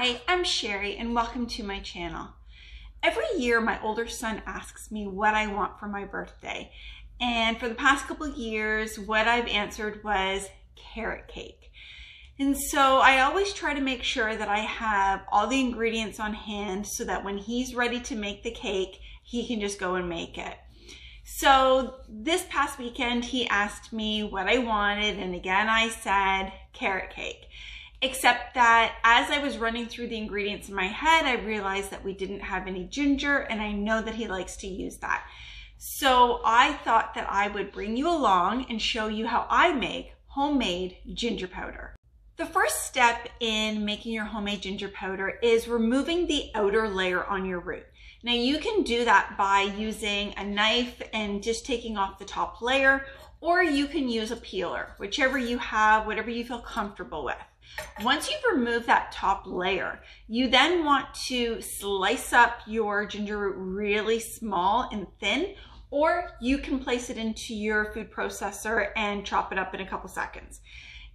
Hi, I'm Sherry and welcome to my channel. Every year my older son asks me what I want for my birthday, and for the past couple of years what I've answered was carrot cake. And so I always try to make sure that I have all the ingredients on hand so that when he's ready to make the cake, he can just go and make it. So this past weekend he asked me what I wanted, and again I said carrot cake. Except that as I was running through the ingredients in my head, I realized that we didn't have any ginger, and I know that he likes to use that. So I thought that I would bring you along and show you how I make homemade ginger powder. The first step in making your homemade ginger powder is removing the outer layer on your root. Now you can do that by using a knife and just taking off the top layer, or you can use a peeler, whichever you have, whatever you feel comfortable with. Once you've removed that top layer, you then want to slice up your ginger root really small and thin, or you can place it into your food processor and chop it up in a couple seconds.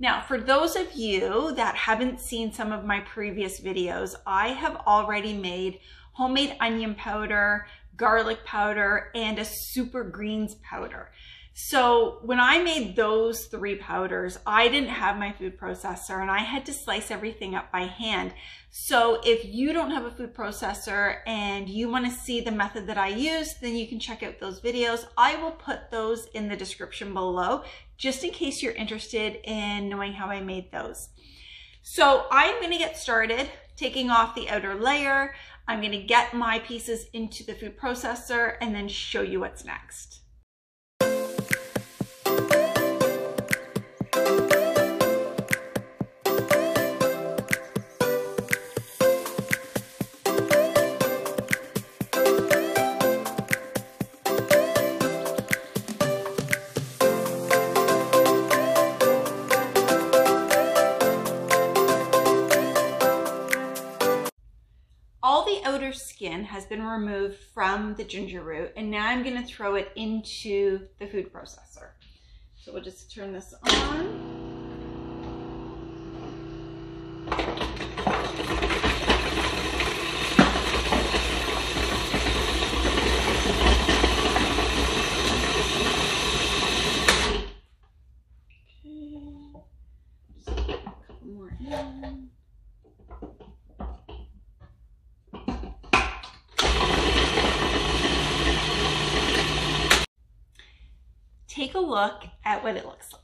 Now, for those of you that haven't seen some of my previous videos, I have already made homemade onion powder, garlic powder, and a super greens powder. So when I made those three powders, I didn't have my food processor and I had to slice everything up by hand. So if you don't have a food processor and you want to see the method that I use, then you can check out those videos. I will put those in the description below, just in case you're interested in knowing how I made those. So I'm going to get started taking off the outer layer. I'm going to get my pieces into the food processor and then show you what's next. All the outer skin has been removed from the ginger root, and now I'm going to throw it into the food processor. So we'll just turn this on. Okay, just a couple more in. Take a look at what it looks like.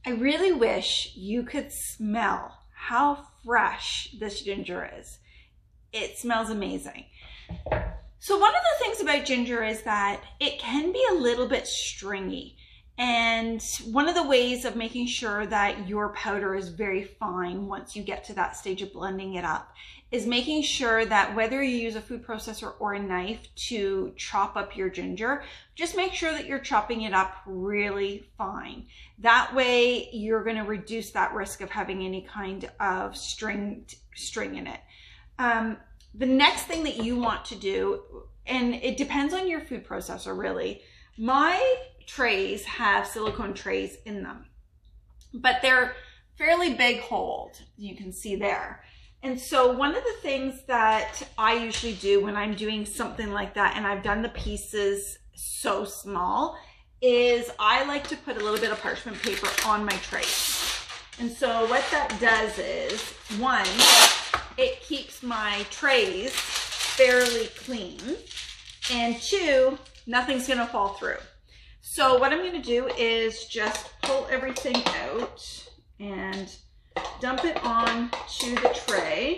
I really wish you could smell how fresh this ginger is. It smells amazing. So one of the things about ginger is that it can be a little bit stringy. And one of the ways of making sure that your powder is very fine once you get to that stage of blending it up is making sure that whether you use a food processor or a knife to chop up your ginger, just make sure that you're chopping it up really fine. That way you're going to reduce that risk of having any kind of string in it. The next thing that you want to do, and it depends on your food processor really, my trays have silicone trays in them, but they're fairly big holed, you can see there. And so one of the things that I usually do when I'm doing something like that, and I've done the pieces so small, is I like to put a little bit of parchment paper on my trays. And so what that does is, one, it keeps my trays fairly clean, and two, nothing's gonna fall through. So what I'm going to do is just pull everything out and dump it on to the tray.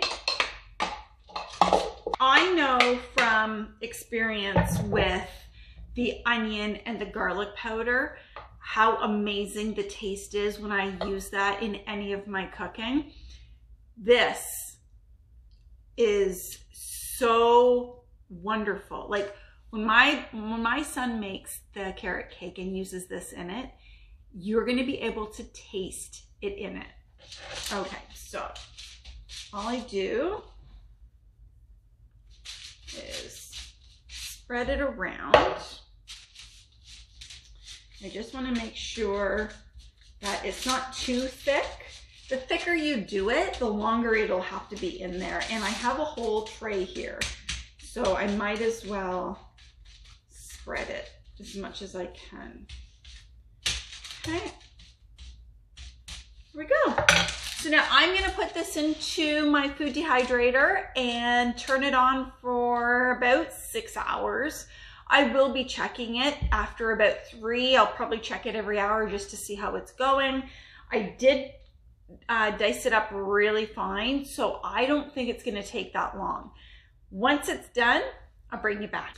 I know from experience with the onion and the garlic powder how amazing the taste is when I use that in any of my cooking. This is so wonderful. Like, when my son makes the carrot cake and uses this in it, you're going to be able to taste it in it. Okay, so all I do is spread it around. I just want to make sure that it's not too thick. The thicker you do it, the longer it'll have to be in there. And I have a whole tray here, so I might as well spread it as much as I can. Okay, here we go. So now I'm gonna put this into my food dehydrator and turn it on for about 6 hours. I will be checking it after about 3. I'll probably check it every hour just to see how it's going. I did dice it up really fine, so I don't think it's gonna take that long. Once it's done, I'll bring you back.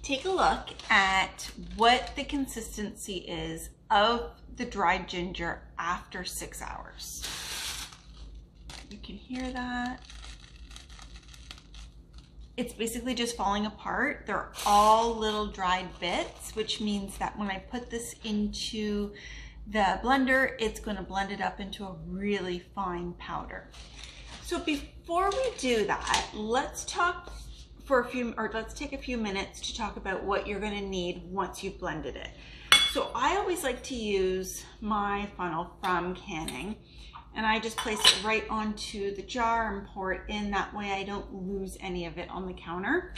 Take a look at what the consistency is of the dried ginger after 6 hours. You can hear that. It's basically just falling apart. They're all little dried bits, which means that when I put this into the blender, it's going to blend it up into a really fine powder. So before we do that, let's talk let's take a few minutes to talk about what you're going to need once you've blended it. So I always like to use my funnel from Canning, and I just place it right onto the jar and pour it in. That way I don't lose any of it on the counter.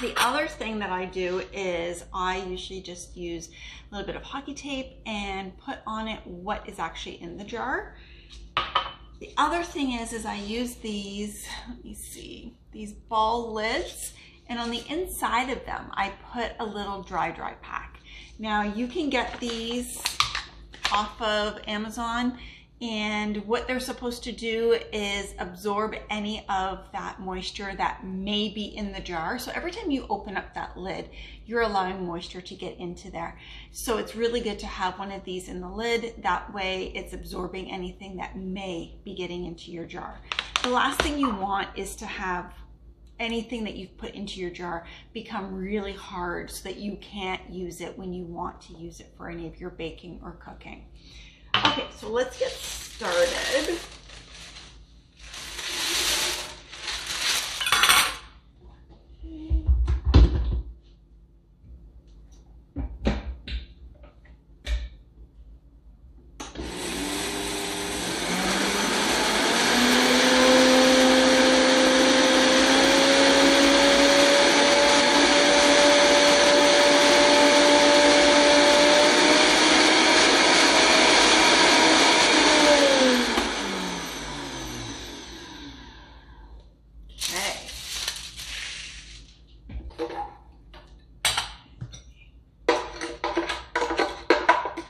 The other thing that I do is I usually just use a little bit of hockey tape and put on it what is actually in the jar. The other thing is I use these, let me see, these ball lids, and on the inside of them I put a little dry pack. Now you can get these off of Amazon, and what they're supposed to do is absorb any of that moisture that may be in the jar. So every time you open up that lid, you're allowing moisture to get into there. So it's really good to have one of these in the lid. That way it's absorbing anything that may be getting into your jar. The last thing you want is to have anything that you've put into your jar become really hard so that you can't use it when you want to use it for any of your baking or cooking. Okay, so let's get started.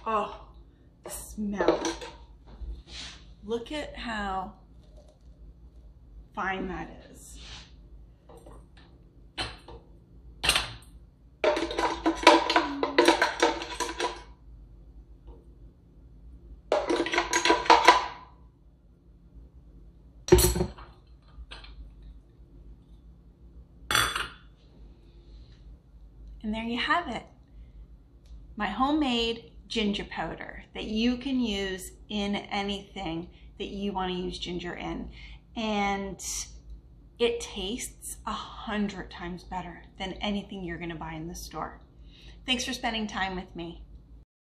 Oh, the smell. Look at how fine that is. And there you have it. My homemade ginger powder that you can use in anything that you want to use ginger in. And it tastes 100 times better than anything you're going to buy in the store. Thanks for spending time with me.